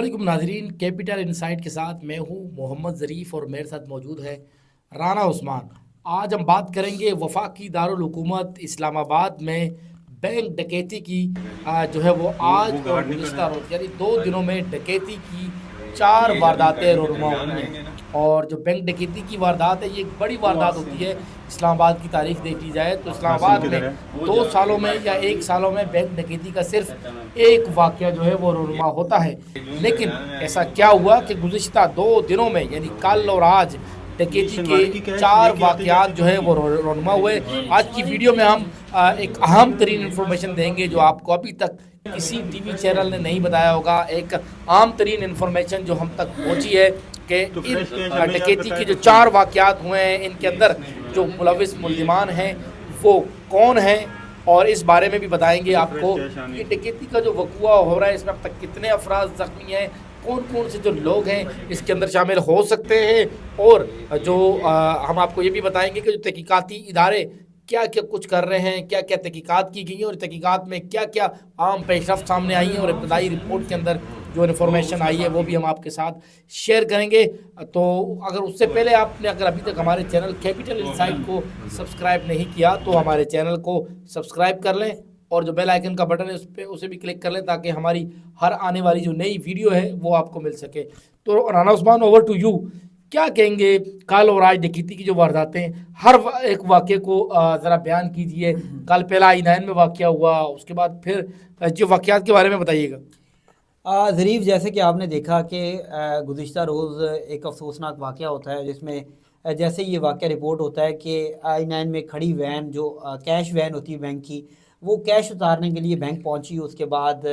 वालेकुम नाजरीन, capital insight के साथ मैं हूं मोहम्मद ज़रीफ़ और मेरे साथ मौजूद है राना उस्मान। आज हम बात करेंगे वफाकी दारुल हुकूमत इस्लामाबाद में बैंक डकैती की। जो है वो आज और गुज़िश्ता रोज़ यानी 2 दिनों में डकैती की 4 वारदातें रोनुमा हुई हैं। और जो बैंक डकैती की वारदात है ये एक बड़ी वारदात होती है। इस्लामाबाद की तारीख देख ली जाए तो इस्लामाबाद में 2 सालों में या 1 सालों में बैंक डकैती का सिर्फ एक वाक़या जो है वो रोनुमा होता है। लेकिन ऐसा क्या हुआ कि गुज़िश्ता 2 दिनों में यानी कल और आज डकैती के 4 वाक़यात जो है वो रोनुमा हुए। आज की वीडियो में हम एक अहम तरीन इन्फॉर्मेशन देंगे जो आपको अभी तक किसी टीवी चैनल ने नहीं बताया होगा। एक आम तरीन इन्फॉर्मेशन जो हम तक पहुंची है कि इन डकैती के जो 4 वाक़यात हुए हैं इनके अंदर जो मुलविस मुल्ज़िमान हैं वो कौन हैं, और इस बारे में भी बताएंगे आपको ये डकैती का जो वक़ुआ हो रहा है इसमें अब तक कितने अफराद ज़ख्मी हैं, कौन कौन से जो लोग हैं इसके अंदर शामिल हो सकते हैं, और जो हम आपको ये भी बताएंगे कि जो तहकीकाती इदारे क्या क्या कुछ कर रहे हैं, क्या क्या तहकीकात की गई हैं और तहकीकात में क्या क्या आम पेशरफ्त सामने आई हैं और इब्तदाई रिपोर्ट के अंदर जो इन्फॉर्मेशन आई है वो भी हम आपके साथ शेयर करेंगे। तो अगर उससे पहले आपने अगर अभी तक हमारे चैनल कैपिटल इनसाइट को सब्सक्राइब नहीं किया तो हमारे चैनल को सब्सक्राइब कर लें और जो बेल आइकन का बटन है उस पर उसे भी क्लिक कर लें ताकि हमारी हर आने वाली जो नई वीडियो है वो आपको मिल सके। तो Rana Usman, over to you. क्या कहेंगे कल और आज डकैती की जो वारदातें, हर एक वाक़े को ज़रा बयान कीजिए। कल पहला I9 में वाक़या हुआ, उसके बाद फिर जो वाक़यात के बारे में बताइएगा। ज़रीफ़, जैसे कि आपने देखा कि गुज़िश्ता रोज़ एक अफसोसनाक वाक़या होता है जिसमें जैसे ये वाक़या रिपोर्ट होता है कि I9 में खड़ी वैन जो कैश वैन होती है बैंक की, वो कैश उतारने के लिए बैंक पहुंची। उसके बाद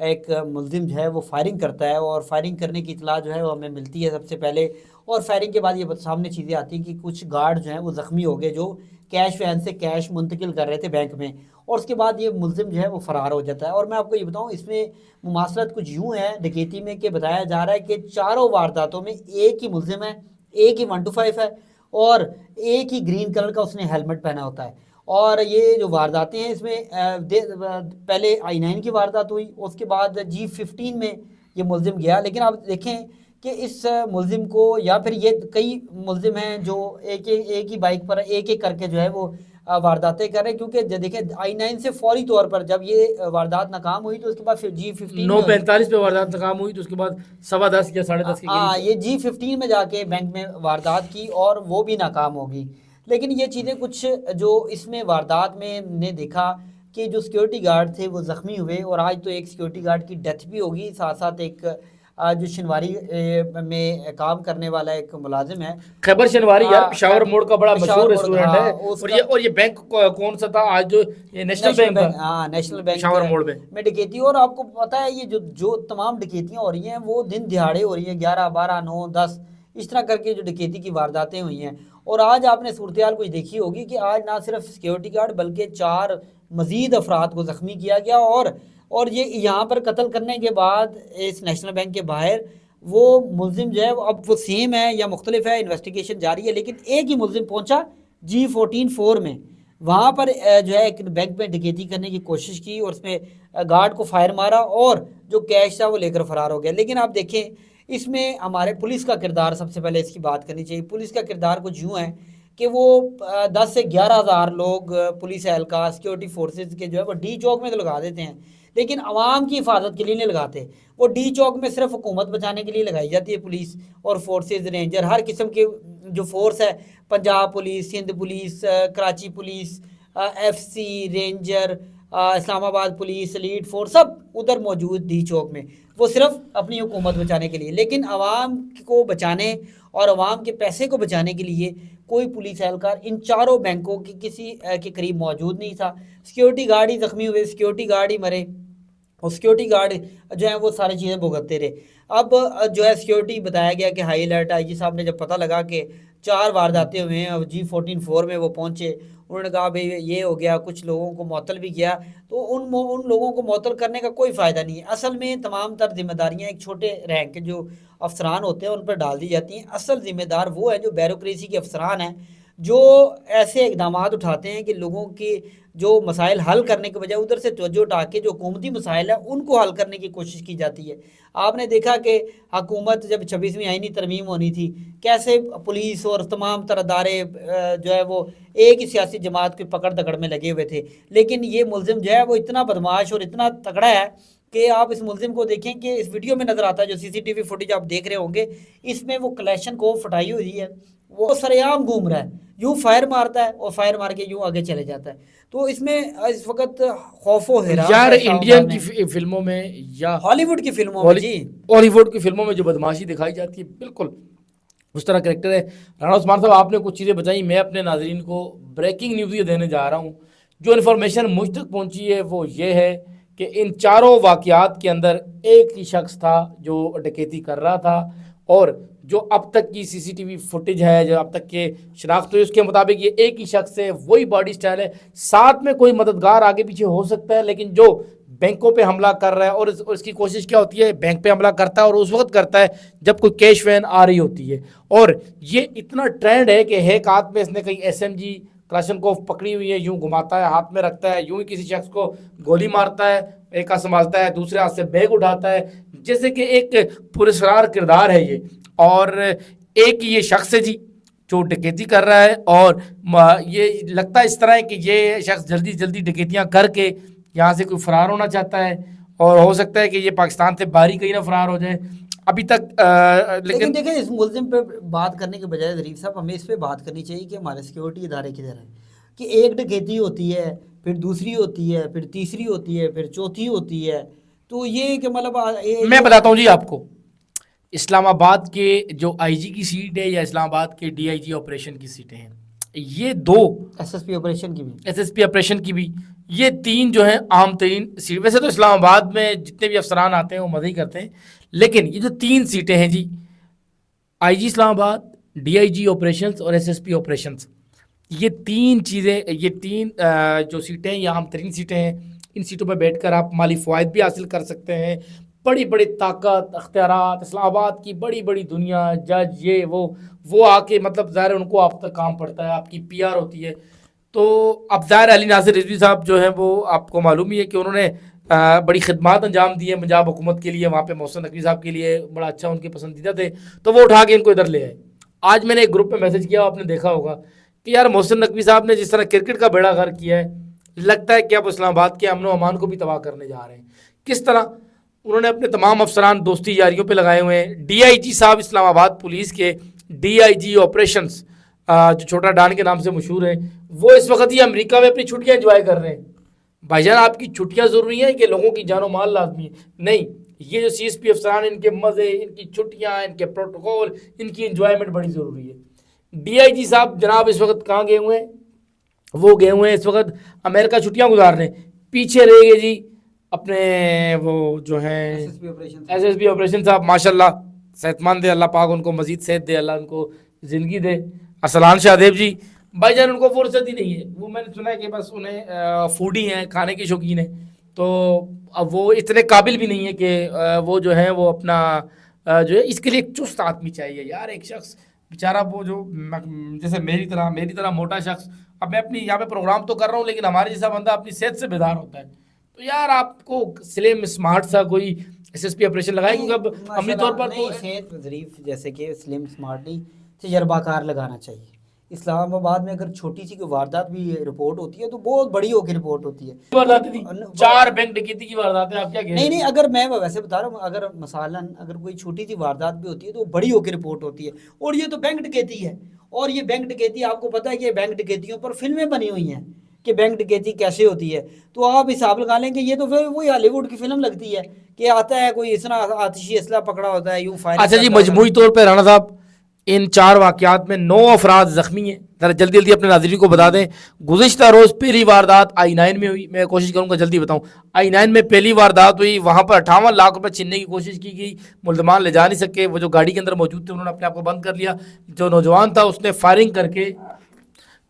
एक मुलजिम जो है वो फायरिंग करता है और फायरिंग करने की इतला जो है वो हमें मिलती है सबसे पहले। और फायरिंग के बाद ये सामने चीज़ें आती हैं कि कुछ गार्ड जो हैं वो ज़ख्मी हो गए जो कैश वैन से कैश मुंतकिल कर रहे थे बैंक में। और उसके बाद ये मुलजिम जो है वो फ़रार हो जाता है। और मैं आपको ये बताऊँ, इसमें मुमासलत कुछ यूँ है डकैती में कि बताया जा रहा है कि चारों वारदातों में एक ही मुलजिम है, एक ही 125 है और एक ही ग्रीन कलर का उसने हेलमेट पहना होता है। और ये जो वारदातें हैं इसमें पहले I9 की वारदात हुई, उसके बाद G15 में ये मुलजिम गया। लेकिन आप देखें कि इस मुलजिम को या फिर ये कई मुलजिम हैं जो एक ही बाइक पर एक एक करके जो है वो वारदातें कर रहे हैं। क्योंकि देखें I9 से फौरी तौर पर जब ये वारदात नाकाम हुई तो उसके बाद फिर G15 में 9:45 पे वारदात नाकाम हुई तो उसके बाद 10:15 या 10:30 के करीब ये G15 में जाके बैंक में वारदात की और वो भी नाकाम होगी। लेकिन ये चीज़ें कुछ जो इसमें वारदात में ने देखा कि जो सिक्योरिटी गार्ड थे वो ज़ख्मी हुए और आज तो एक सिक्योरिटी गार्ड की डेथ भी होगी। साथ साथ एक जो शनवारी में काम करने वाला एक मुलाजिम है, खैबर शनवारी, यार पेशावर मोड़ का बड़ा पेशावर मशहूर मोड़, रेस्टोरेंट है। और ये बैंक कौन सा था आज जो ये नेशनल बैंक था हाँ नेशनल बैंक पेशावर मोड़ में डकैती। और आपको पता है ये जो जो तमाम डकैतियाँ हो रही हैं वो दिन दिहाड़े हो रही हैं, 11, 12, 9, 10 इस तरह करके जो डकैती की वारदातें हुई हैं। और आज आपने सूरत हाल कुछ देखी होगी कि आज ना सिर्फ सिक्योरिटी गार्ड बल्कि 4 मजीद अफराद को ज़ख्मी किया गया। और ये यहाँ पर कत्ल करने के बाद इस नेशनल बैंक के बाहर वो मुलजिम जो है अब वो सेम है या मुख्तलिफ है, इन्वेस्टिगेशन जारी है। लेकिन एक ही मुलजिम पहुँचा G14-4 में, वहाँ पर जो है एक बैंक में डकैती करने की कोशिश की और उसमें गार्ड को फायर मारा और जो कैश था वो लेकर फरार हो गया। लेकिन आप देखें इसमें हमारे पुलिस का किरदार, सबसे पहले इसकी बात करनी चाहिए। पुलिस का किरदार कुछ यूँ है कि वो 10 से 11 हज़ार लोग पुलिस एहलकार सिक्योरिटी फोर्सेज के जो है वो डी चौक में तो लगा देते हैं, लेकिन आवाम की हिफाजत के लिए नहीं लगाते। वो डी चौक में सिर्फ हुकूमत बचाने के लिए लगाई जाती है पुलिस और फोर्सेज, रेंजर, हर किस्म के जो फोर्स है, Punjab police, Sindh police, Karachi police, FC ranger, Islamabad police, elite force सब उधर मौजूद डी चौक में, वो सिर्फ अपनी हुकूमत बचाने के लिए। लेकिन आवाम को बचाने और आवाम के पैसे को बचाने के लिए कोई पुलिस एहलकार इन चारों बैंकों की किसी के करीब मौजूद नहीं था। सिक्योरिटी गार्ड ही ज़ख्मी हुए, सिक्योरिटी गार्ड ही मरे और सिक्योरिटी गार्ड जो है वो सारी चीज़ें भुगतते रहे। अब जो है सिक्योरिटी बताया गया कि हाई अलर्ट IG साहब ने जब पता लगा कि 4 वारदातें हुए हैं और G14-4 में वो पहुँचे, उन्होंने कहा भाई ये हो गया, कुछ लोगों को मअतल भी किया। तो उन लोगों को मअतल करने का कोई फ़ायदा नहीं है। असल में तमाम तर जिम्मेदारियाँ एक छोटे रैंक के जो अफसरान होते हैं उन पर डाल दी जाती हैं। असल ज़िम्मेदार वो है जो ब्यूरोक्रेसी के अफसरान हैं, जो ऐसे इकदाम उठाते हैं कि लोगों के जो मसाइल हल करने के बजाय उधर से तवज्जो उठा के जो हुकूमती मसाइल है उनको हल करने की कोशिश की जाती है। आपने देखा कि हुकूमत जब 26वीं आईनी तरमीम होनी थी, कैसे पुलिस और तमाम तरदारे जो है वो एक ही सियासी जमात की पकड़ दकड़ में लगे हुए थे। लेकिन ये मुलजिम जो है वो इतना बदमाश और इतना तगड़ा है कि आप इस मुलजिम को देखें कि इस वीडियो में नज़र आता है, जो सीसीटीवी फुटेज आप देख रहे होंगे, इसमें वो कलेक्शन को फटाई हुई है, वो सरेआम घूम रहा है, यूँ फायर मारता है और फायर मार के यूँ आगे चले जाता है। तो इसमें इस वक्त खौफो हिरास यार है इंडियन इस्लामाबाद की में, फिल्मों में या हॉलीवुड की फिल्मों में जी। हॉलीवुड की फिल्मों में जो बदमाशी दिखाई जाती है बिल्कुल उस तरह करेक्टर है। राणा उस्मान साहब आपने कुछ चीज़ें बताई, मैं अपने नाजरीन को ब्रेकिंग न्यूज़ ये देने जा रहा हूँ। जो इन्फॉर्मेशन मुझ तक पहुँची है वो ये है कि इन चारों वाक़यात के अंदर एक ही शख्स था जो डकैती कर रहा था, और जो अब तक की सीसीटीवी फुटेज है, जो अब तक के शनाख्त हुई उसके मुताबिक ये एक ही शख्स है, वही बॉडी स्टाइल है। साथ में कोई मददगार आगे पीछे हो सकता है, लेकिन जो बैंकों पे हमला कर रहा है, और इसकी कोशिश क्या होती है, बैंक पे हमला करता है और उस वक्त करता है जब कोई कैश वैन आ रही होती है। और ये इतना ट्रेंड है कि एक हाथ में इसने कहीं एसएमजी क्लाशनकोफ पकड़ी हुई है, यूं घुमाता है, हाथ में रखता है, यूं ही किसी शख्स को गोली मारता है, एक हाथ संभालता है, दूसरे हाथ से बैग उठाता है, जैसे कि एक पुरस्कार किरदार है ये। और एक ये शख्स है जी जो डकैती कर रहा है, और ये लगता है इस तरह है कि ये शख्स जल्दी जल्दी डकैतियां करके यहाँ से कोई फरार होना चाहता है, और हो सकता है कि ये पाकिस्तान से बाहरी कहीं ना फरार हो जाए अभी तक। लेकिन लेकिन देखें, इस मुलजिम पे बात करने के बजाय ज़रीफ साहब हमें इस पे बात करनी चाहिए कि हमारे सिक्योरिटी इदारे किधर हैं। कि एक डकैती होती है, फिर दूसरी होती है, फिर तीसरी होती है, फिर चौथी होती है। तो ये कि मतलब मैं बताता हूँ जी आपको, इस्लामाबाद के जो आईजी की सीट है या इस्लामाबाद के डीआईजी ऑपरेशन की सीटें हैं, ये दो एसएसपी ऑपरेशन की भी, एसएसपी ऑपरेशन की भी, ये तीन जो हैं आम तरीन सीट। वैसे तो इस्लामाबाद में जितने भी अफसरान आते हैं वो मदद ही करते हैं, लेकिन ये जो तीन सीटें हैं जी, आईजी इस्लामाबाद, डीआईजी ऑपरेशंस और एसएसपी ऑपरेशंस, ये तीन चीज़ें, ये तीन जो सीटें हैं ये आम तरीन सीटें हैं। इन सीटों पर बैठकर आप माली फ़वाइद भी हासिल कर सकते हैं, बड़ी बड़ी ताकत अख्तियारात, इस्लामाबाद की बड़ी बड़ी दुनिया, जज, ये वो आके मतलब ज़ाहिर उनको आप तक काम पड़ता है, आपकी पीआर होती है। तो अब ज़ाहिर अली नासिर रिजवी साहब जो हैं वो आपको मालूम ही है कि उन्होंने बड़ी खिदमत अंजाम दी है पंजाब हुकूमत के लिए, वहाँ पे मोहसिन नकवी साहब के लिए बड़ा अच्छा उनके पसंदीदा थे, तो वो उठा के इनको इधर ले आए। आज मैंने एक ग्रुप में मैसेज किया, आपने देखा होगा कि यार मोहसिन नकवी साहब ने जिस तरह क्रिकेट का बेड़ा गर्क किया है, लगता है कि अब इस्लामाबाद के अमन व अमान को भी तबाह करने जा रहे हैं। किस तरह उन्होंने अपने तमाम अफसरान दोस्ती यारियों पे लगाए हुए हैं। डीआईजी साहब इस्लामाबाद पुलिस के, डीआईजी ऑपरेशंस जो छोटा डान के नाम से मशहूर है, वो इस वक्त ही अमेरिका में अपनी छुट्टियां एंजॉय कर रहे हैं। भाईजान आपकी छुट्टियां ज़रूरी हैं कि लोगों की जानो माल लाजमी है? नहीं, ये जो सीएसपी अफसरान, इनके मज़े, इनकी छुट्टियां, इनके प्रोटोकॉल, इनकी एंजॉयमेंट बड़ी ज़रूरी है। डीआईजी साहब जनाब इस वक्त कहाँ गए हुए हैं? वो गए हुए हैं इस वक्त अमेरिका छुट्टियां गुजारने। पीछे रह गए जी अपने वो जो हैं एसएसपी ऑपरेशन साहब, माशाल्लाह सेहतमंद है, अल्लाह पाक उनको मजीद सेहत दे, अल्लाह उनको ज़िंदगी दे। असलान शाहदेव जी, भाईजान उनको फुर्सत ही नहीं है, वो मैंने सुना है कि बस उन्हें फूडी हैं, खाने के शौकीन हैं, तो अब वो इतने काबिल भी नहीं है कि वो जो है वो अपना जो है, इसके लिए एक चुस्त आदमी चाहिए यार। एक शख्स बेचारा वो जो जैसे मेरी तरह मोटा शख्स, अब मैं अपनी यहाँ पे प्रोग्राम तो कर रहा हूँ, लेकिन हमारे जैसा बंदा अपनी सेहत से बेदार होता है, तो यार आपको स्लिम स्मार्ट सा कोई एसएसपी ऑपरेशन लगाए, क्योंकि अब अमली तौर पर तो सेहत ज़रीफ जैसे कि स्लिम स्मार्ट नहीं, तजर्बाकार लगाना चाहिए। इस्लामाबाद में अगर छोटी सी कोई वारदात भी रिपोर्ट होती है तो बहुत बड़ी होकर रिपोर्ट होती है। वारदातें थी, 4 बैंक डकैती की वारदातें, आप क्या कह रहे हैं? नहीं, अगर मैं वैसे बता रहा हूँ, अगर मसालन अगर कोई छोटी सी वारदात भी होती है तो बड़ी होकर रिपोर्ट होती है। और ये तो बैंक डकैती है, और ये बैंक डकैती आपको पता है कि बैंक डकैतियों पर फिल्में बनी हुई हैं कि बैंक डकैती कैसे होती है। तो आप हिसाब लगा लें कि ये तो फिर वही हॉलीवुड की फिल्म लगती है कि आता है कोई इतना आतिशी असला पकड़ा होता है, यूँ फायर। अच्छा जी, मजमूई तौर पर राणा साहब इन 4 वाक़यात में 9 अफराद ज़ख्मी हैं। ज़रा जल्दी जल्दी अपने नाज़रीन को बता दें। गुज़िश्ता रोज़ पहली वारदात I9 में हुई, मैं कोशिश करूँगा जल्दी बताऊँ। I9 में पहली वारदात हुई, वहाँ पर 58 लाख रुपए छीनने की कोशिश की गई, मुल्ज़मान ले जा नहीं सके, वो जो गाड़ी के अंदर मौजूद थे उन्होंने अपने आप को बंद कर लिया। जो नौजवान था उसने फायरिंग करके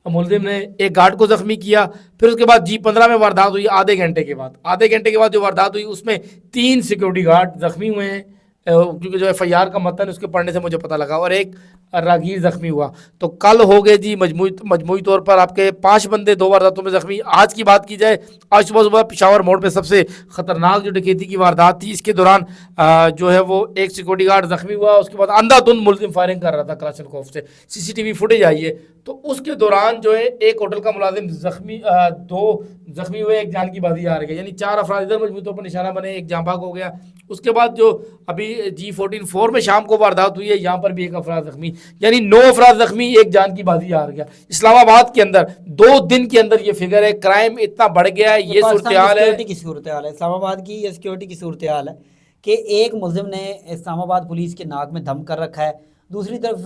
मुलजिम ने एक गार्ड को ज़ख्मी किया। फिर उसके बाद G15 में वारदात हुई, आधे घंटे के बाद जो वारदात हुई उसमें 3 सिक्योरिटी गार्ड ज़ख्मी हुए हैं। क्योंकि जो FIR का मतन उसके पढ़ने से मुझे पता लगा, और एक राहगीर जख्मी हुआ। तो कल हो गए जी मजमूई तौर पर आपके 5 बंदे 2 वारदातों में जख्मी। आज की बात की जाए, आज सुबह सुबह पिशावर मोड़ पे सबसे खतरनाक जो डकैती की वारदात थी, इसके दौरान जो है वो एक सिक्योरिटी गार्ड जख्मी हुआ। उसके बाद अंधाधुंध मुलजिम फायरिंग कर रहा था कलाशनकोफ से, CCTV फुटेज आई है। तो उसके दौरान जो है एक होटल का मुलाजिम जख्मी, 2 जख्मी हुए, एक जान की बाजी हार गई, यानी 4 अफराद इधर मजबूत तौर पर निशाना बने, एक जाँ भाग हो गया। उसके बाद जो अभी G14-4 में शाम को वारदात हुई है, यहाँ पर भी एक अफराद जख्मी, यानी 9 अफराद जख्मी, एक जान की बाजी हार गया। इस्लामाबाद के अंदर 2 दिन के अंदर ये फिगर है, क्राइम इतना बढ़ गया है, ये सूरत हाल है। इस्लामाबाद की ये सिक्योरिटी की सूरत हाल है कि एक मुलजिम ने इस्लामाबाद पुलिस के नाक में दम कर रखा है, दूसरी तरफ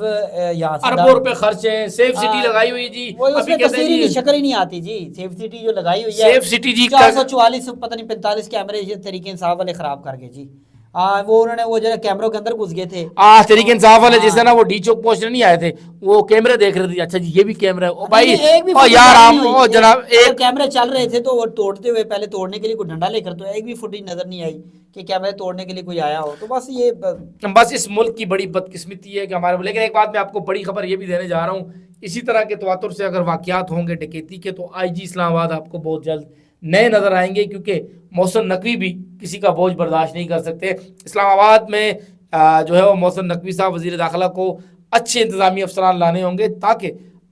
यहाँ से अरबों रुपए खर्च हैं, सेफ सिटी लगाई हुई जी। वो उसमें तस्वीर की शक्ल ही नहीं आती जी। सेफ सिटी जो लगाई हुई है, सेफ सिटी जी 444 पता नहीं 45 कैमरे ये तरीके इंसाफ वाले खराब कर गए जी। वो उन्होंने वो जो कैमरों के अंदर घुस गए थे, तरीके इंसाफ वाले जैसे ना वो डी चौक पहुंचने नहीं आए थे, वो कैमरे देख रहे थे, अच्छा जी ये भी कैमरा है, ओ भाई ओ यार आप ओ जनाब, एक कैमरे चल रहे थे तो वो तोड़ते हुए पहले तोड़ने के लिए कोई डंडा लेकर, तो एक भी फुटेज नजर नहीं आई कि कैमरे तोड़ने के लिए कोई आया हो। तो बस इस मुल्क की बड़ी बदकिस्मती है कि हमारे, लेकिन एक बात मैं आपको बड़ी खबर ये भी देने जा रहा हूँ, इसी तरह के तवातुर से अगर वाकयात होंगे डकैती के, तो IG इस्लामाबाद आपको बहुत जल्द नए नजर आएंगे, क्योंकि मोहसिन नकवी भी किसी का बोझ बर्दाश्त नहीं कर सकते। इस्लामाबाद में जो है वो मोहसिन नकवी साहब वजीर दाखिला को अच्छे इंतजामी अफसरान लाने होंगे, ताकि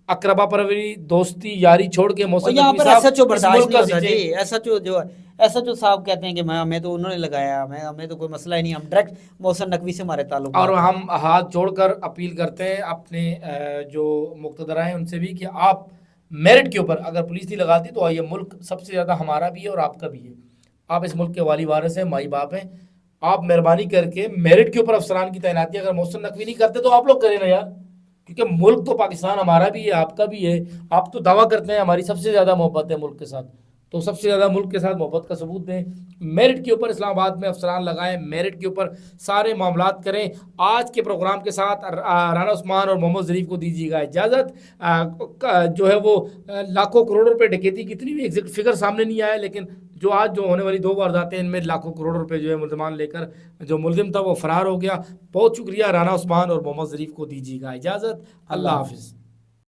अकरबा परवरी दोस्ती यारी छोड़ के मोहसिन नकवी साहब SHO बर्दाश्त नहीं होता जी। SHO जो SHO साहब कहते हैं कि हमें तो उन्होंने लगाया, हमें तो कोई मसला ही नहीं, हम डायरेक्ट मोहसिन नकवी से हमारे ताल्लुक। और हम हाथ जोड़कर अपील करते हैं अपने जो मुक्तदरा हैं उनसे भी कि आप मेरिट के ऊपर, अगर पुलिस नहीं लगाती तो ये मुल्क सबसे ज़्यादा हमारा भी है और आपका भी है। आप इस मुल्क के वाली वारिस हैं, माई बाप हैं, आप मेहरबानी करके मेरिट के ऊपर अफसरान की तैनाती अगर मोहसिन नकवी नहीं करते तो आप लोग करें ना यार, क्योंकि मुल्क तो पाकिस्तान हमारा भी है, आपका भी है। आप तो दावा करते हैं हमारी सबसे ज़्यादा मोहब्बत है मुल्क के साथ, तो सबसे ज़्यादा मुल्क के साथ मोहब्बत का सबूत दें। मेरिट के ऊपर इस्लामाबाद में अफसरान लगाएं, मेरिट के ऊपर सारे मामलात करें। आज के प्रोग्राम के साथ राना उस्मान और मोहम्मद ज़रीफ को दीजिएगा इजाज़त। जो है वो लाखों करोड़ रुपए डकैती, कितनी भी एग्जैक्ट फिगर सामने नहीं आया, लेकिन जो आज जो होने वाली 2 वारदातें इनमें लाखों करोड़ रुपए जो है मुल्ज़मान लेकर जो मुल्ज़िम था वो फ़रार हो गया। बहुत शुक्रिया राना उस्मान और मोहम्मद ज़रीफ को दीजिएगा इजाज़त। अल्लाह हाफिज़।